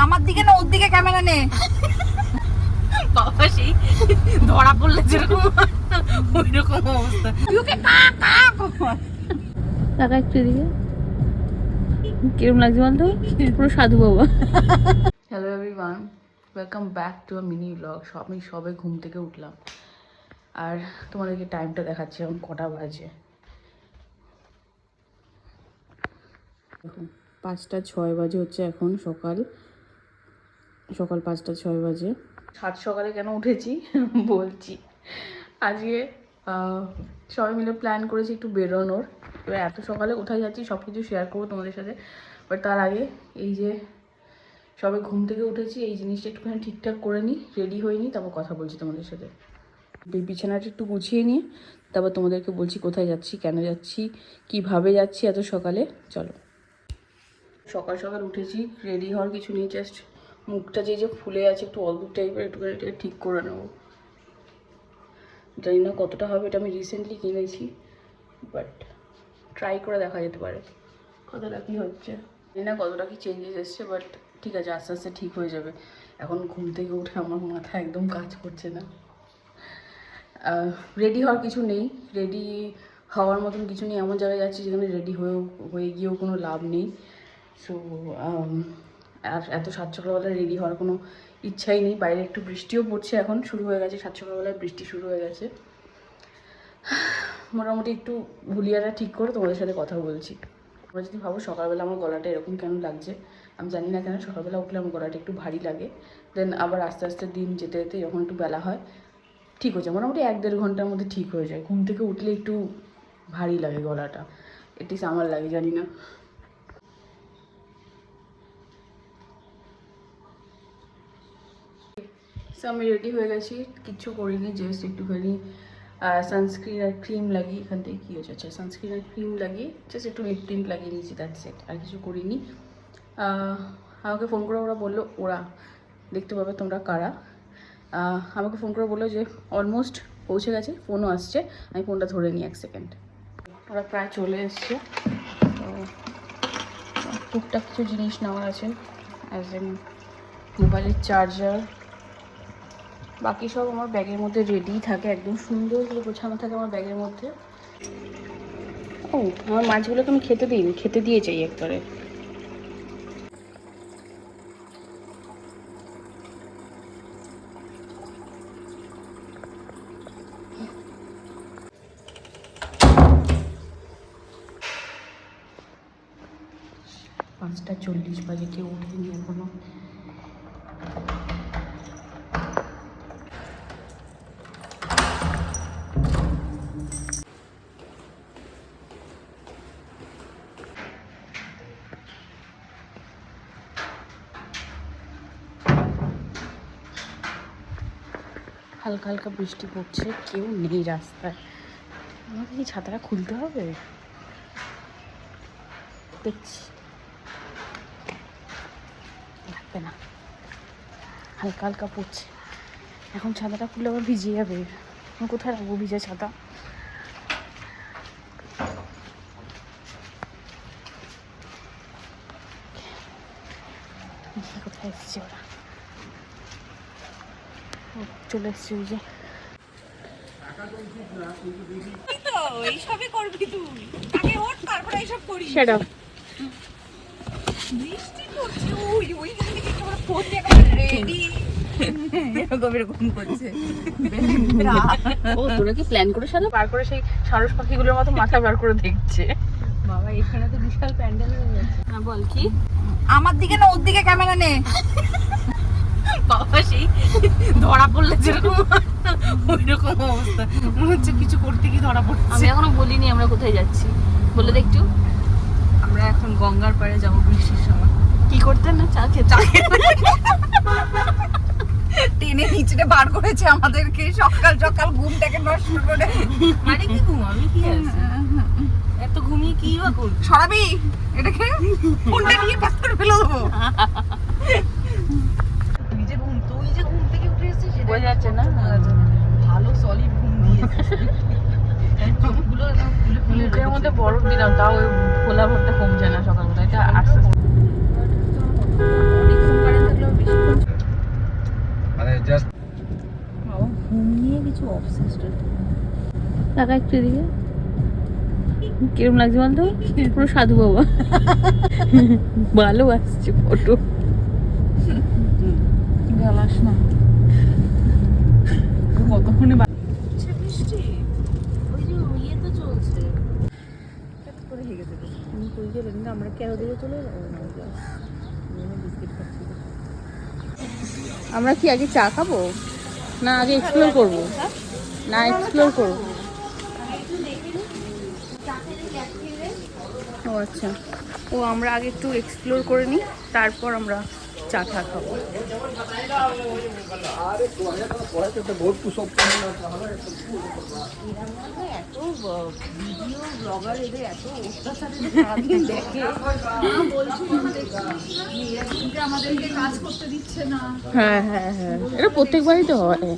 আমার দিকে না ওর দিকে ক্যামেরা নে। বাবা সেই ধরা পড়লে যেরকম ওই রকম অবস্থা। টাকা একটু এদিকে কিরম লাগছে বলতো, পুরো সাধু বাবা। Hello everyone, welcome back to a mini blog. আমি সবে ঘুম থেকে উঠলাম আর তোমাদেরকে টাইমটা দেখাচ্ছি এখন কটা বাজে। 5:06 বাজে হচ্ছে এখন, সকাল 5:06 বাজে। সাত সকালে কেন উঠেছি বলছি। আজকে সবাই মিলে প্ল্যান করেছি একটু বেরোনোর। এবার এত সকালে কোথায় যাচ্ছি সব কিছু শেয়ার করবো তোমাদের সাথে, বাট তার আগে এই যে সবাই ঘুম থেকে উঠেছি, এই জিনিসটা একটুখানি ঠিকঠাক করে নিই, রেডি হয়ে নিই, তারপর কথা বলছি তোমাদের সাথে। বিছানাটা একটু গুছিয়ে নিয়ে তারপর তোমাদেরকে বলছি কোথায় যাচ্ছি, কেন যাচ্ছি, কিভাবে যাচ্ছি এত সকালে। চলো। সকাল সকাল উঠেছি, রেডি হওয়ার কিছু নেই, জাস্ট মুখটা যে ফুলে আছে একটু অদ্ভুত টাইপের, একটুখানি এটাকে ঠিক করে নেবো। জানি না কতটা হবে, এটা আমি রিসেন্টলি কিনেছি, বাট ট্রাই করে দেখা যেতে পারে কতটা কী হচ্ছে। জানি না কতটা কি চেঞ্জেস এসছে, বাট ঠিক আছে, আস্তে আস্তে ঠিক হয়ে যাবে। এখন ঘুম থেকে উঠে আমার মাথা একদম কাজ করছে না। রেডি হওয়ার কিছু নেই, রেডি হওয়ার মতন কিছু নেই। এমন জায়গায় যাচ্ছি যেখানে রেডি হয়ে গিয়েও কোনো লাভ নেই। সো আর এত সাত সকালবেলায় রেডি হওয়ার কোনো ইচ্ছাই নেই। বাইরে একটু বৃষ্টিও পড়ছে, এখন শুরু হয়ে গেছে, সাত সকালবেলায় বৃষ্টি শুরু হয়ে গেছে। মোটামুটি একটু ভুলিয়াটা ঠিক করে তোমাদের সাথে কথা বলছি। তোমরা যদি ভাবো সকালবেলা আমার গলাটা এরকম কেন লাগছে, আমি জানি না কেন সকালবেলা উঠলে আমার গলাটা একটু ভারী লাগে। দেন আবার আস্তে আস্তে দিন যেতে যেতে যখন একটু বেলা হয় ঠিক হয়ে যায়, মোটামুটি 1-1.5 ঘন্টার মধ্যে ঠিক হয়ে যায়। ঘুম থেকে উঠলে একটু ভারী লাগে গলাটা, এটি আমার লাগে, জানি না। আমি রেডি হয়ে গেছি, কিচ্ছু করিনি, জাস্ট একটুখানি সানস্ক্রিন আর ক্রিম লাগিয়ে, এখান থেকে কী হচ্ছে, আচ্ছা সানস্ক্রিন আর ক্রিম লাগিয়ে জাস্ট একটু লিপ টিন্ট লাগিয়ে নিয়েছি, দ্যাটস ইট, আর কিছু করিনি। আমাকে ফোন করে ওরা বললো, ওরা দেখতে পাবে তোমরা কারা, আমাকে ফোন করে বললো যে অলমোস্ট পৌঁছে গেছে, ফোনও আসছে। আমি ফোনটা ধরে নিই 1 সেকেন্ড। ওরা প্রায় চলে এসছে। তো টুকটাক কিছু জিনিস নেওয়ার আছে, অ্যাজ এন মোবাইলের চার্জার, বাকি সব আমার ব্যাগের মধ্যে রেডি থাকে, একদম সুন্দর করে গোছানো থাকে আমার ব্যাগের মধ্যে। ও আমার মাছগুলোকে আমি খেতে দিইনি, খেতে দিয়ে চাই একবারে। পাঁচটা 40 বাজে, কেউ উঠেনি এখনো। হালকা হালকা বৃষ্টি পড়ছে, কেউ নেই রাস্তায়। আমাকে কি ছাতাটা খুলতে হবে? দেখছি, লাগবে না, হালকা হালকা পড়ছে। এখন ছাতাটা খুললে আবার ভিজে যাবে, আমি কোথায় রাখবো ভিজে ছাতা? কোথায় এসছে ওরা? চলে এসছে ওই যে। এইসবই করবি তুই, আগে ওঠ তারপরে এইসব করিস। Shut up. বৃষ্টি পড়ছে, ওইখানে কি তোমরা ফোন একেবারে রেডি এরকম করছে। ও তোরা কি প্ল্যান করে সারা বার করে সেই সারস পাখিগুলোর মতো মাথা বার করে দেখছে। বাবা এখানে তো বিশাল প্যান্ডেল হয়ে গেছে। হ্যাঁ বল কি? আমার দিকে না ওর দিকে ক্যামেরা নে। বাবা সেই ধরা পড়লে যেরকম ওই রকম অবস্থা, মনে হচ্ছে কিছু করতে কি ধরা পড়ছে। আমি এখনো বলিনি আমরা কোথায় যাচ্ছি, বলে দে একটু। আমরা এখন গঙ্গার পাড়ে যাবো বৃষ্টির সময়। কি করতে না? চা খেতে। টেনে নিচে বার করেছে আমাদেরকে সকাল সকাল ঘুমটাকে নষ্ট করে। মানে কি ঘুম, আমি কি আছে এত ঘুমিয়ে কি বা করবি? সরাবি এটাকে, ফোনটা নিয়ে পাথর ফেলে দেবো। তুই যে ঘুম থেকে উঠে এসেছিস সেটা বোঝা যাচ্ছে না। ভালো সলিড ঘুম দিয়েছিস। চোখগুলো একদম ফুলে ফুলে মুখের মধ্যে বরফ দিলাম, তাও ওই ফোলা ভরটা কমছে না সকালবেলা। এটা আস্তে আস্তে অনেকক্ষণ পরে তো অবসেসড। টাকা একটু এদিকে কিরম লাগছে বলতো, পুরো সাধু বাবা। ভালো আসছে ফটো। গালাস না কতক্ষণে বৃষ্টি। ওই যে ইয়ে তো চলছে করে হেগে দেবে। আমি কই গেলেন না, আমরা কেন দিকে চলে যাবো না, বিস্কিট খাচ্ছি। আমরা কি আগে চা খাবো না আগে এক্সপ্লোর করবো? না এক্সপ্লোর করবো। ও আচ্ছা, ও আমরা আগে একটু এক্সপ্লোর করে নিই, তারপর আমরা চা টা খাবো। এত ভিডিও ব্লগার এদের এত অত্যাচারে সারাদিন দেখে আমাদেরকে কাজ করতে দিচ্ছে না। হ্যাঁ হ্যাঁ হ্যাঁ, এটা প্রত্যেকবারই তো হয়।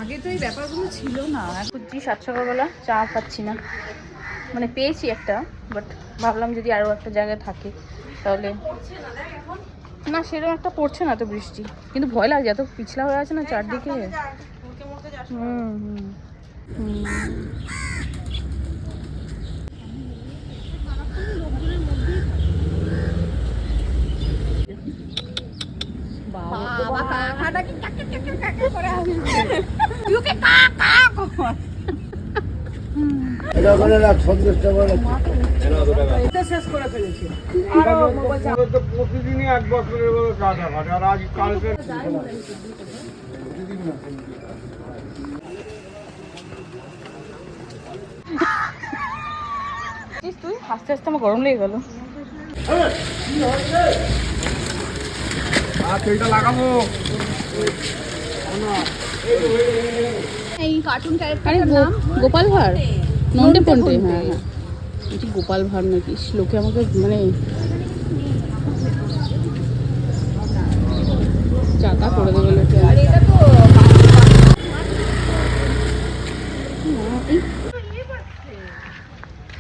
আগে তো এই ব্যাপারগুলো ছিল না। খুঁজছি 7 সকালবেলা চা পাচ্ছি না, মানে পেয়েছি একটা, বাট ভাবলাম যদি আরও একটা জায়গায় থাকে তাহলে। না সেরকম একটা পড়ছে না তো বৃষ্টি, কিন্তু ভয় লাগছে, এত পিছলা হয়ে আছে না চারদিকে। হুম হুম হুম। বাবা কাকাটা কি কাকা কাকা কাকা করে আসছে। তুই ওকে কা কা কর। এটা করে রাখ 50 টাকা করে। এটা শেষ করে ফেলেছি। তো প্রতিদিনই 1 বছরের বড় টাকা খাটে, আর আজ কালকে তুই আস্তে আস্তে আমার গরম লেগে গেল। এইটা লাগাবো। এই কার্টুন আরে ক্যারেক্টারের নাম গোপাল ভাঁড়, নন্টে ফন্টে। হ্যাঁ হ্যাঁ, এটি গোপাল ভাঁড় নাকি, লোকে আমাকে মানে চাকা করে দেবে লোকে। আর এটা তো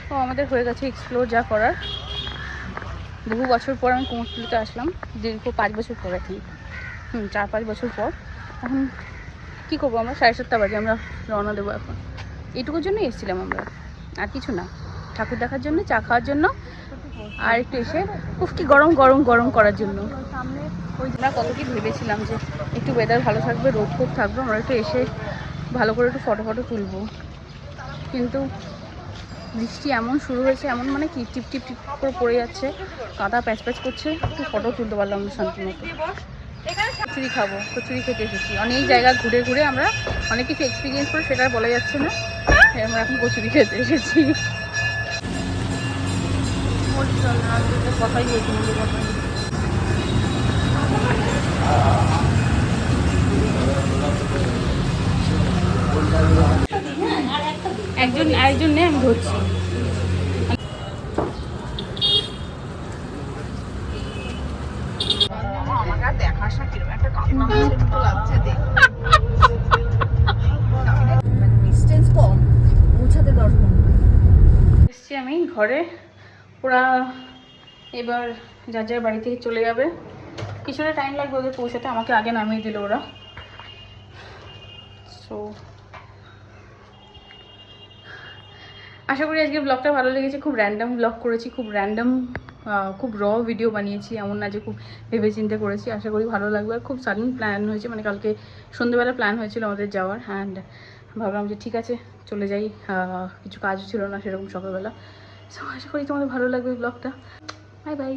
তো আমাদের হয়ে গেছে এক্সপ্লোর যা করার। বহু বছর পর আমি কুমোরটুলিতে আসলাম, দীর্ঘ 5 বছর পর এখন। 4-5 বছর পর। এখন কী করবো, আমরা 7:30 বাজে আমরা রওনা দেবো এখন। এইটুকুর জন্যই এসেছিলাম আমরা, আর কিছু না। ঠাকুর দেখার জন্য, চা খাওয়ার জন্য, আর একটু এসে খুব কি গরম গরম গরম করার জন্য। ওই আমরা কত কি ভেবেছিলাম যে একটু ওয়েদার ভালো থাকবে, রোদ খুব থাকবে, আমরা একটু এসে ভালো করে একটু ফটো তুলবো। কিন্তু বৃষ্টি এমন শুরু হয়েছে, এমন মানে কি টিপ টিপ টিপ করে পড়ে যাচ্ছে, কাদা প্যাচ প্যাচ করছে, একটু ফটো তুলতে পারলাম না শান্তি মতো। কচুরি খাবো, কচুরি খেতে এসেছি। অনেক জায়গা ঘুরে ঘুরে আমরা অনেক কিছু এক্সপিরিয়েন্স করে, সেটা বলা যাচ্ছে না। আমরা এখন কচুরি খেতে এসেছি। কথাই বলছি, একজন আরেকজন নে, আমি ধরছি। আমাকে দেখা আসা কিরকম একটা কান্না হচ্ছে মতো লাগছে দেখে। ডিসটেন্স কম, পৌঁছাতে 10 ঘন্টা। এসছি আমি ঘরে। ওরা এবার যার যার বাড়ি থেকে চলে যাবে, কিছুটা টাইম লাগবে ওদের পৌঁছাতে, আমাকে আগে নামিয়ে দিল ওরা। সো আশা করি আজকে ব্লগটা ভালো লেগেছে। খুব র্যান্ডম ব্লগ করেছি, খুব র্যান্ডম, খুব র ভিডিও বানিয়েছি, এমন না যে খুব ভেবে চিন্তে করেছি। আশা করি ভালো লাগবে। আর খুব সাডেন প্ল্যান হয়েছে, মানে কালকে সন্ধ্যেবেলা প্ল্যান হয়েছিল আমাদের যাওয়ার, অ্যান্ড ভাবলাম যে ঠিক আছে চলে যাই, কিছু কাজও ছিল না সেরকম সকালবেলা। সো আশা করি তোমাদের ভালো লাগবে ব্লগটা। Bye bye.